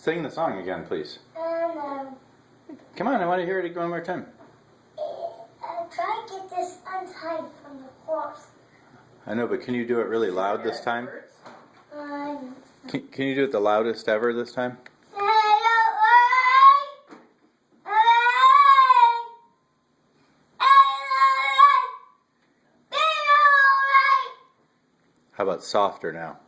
Sing the song again, please. No. Come on, I want to hear it one more time. Try to get this untied from the horse. I know, but can you do it really loud this time? Um, Can you do it the loudest ever this time? How about softer now?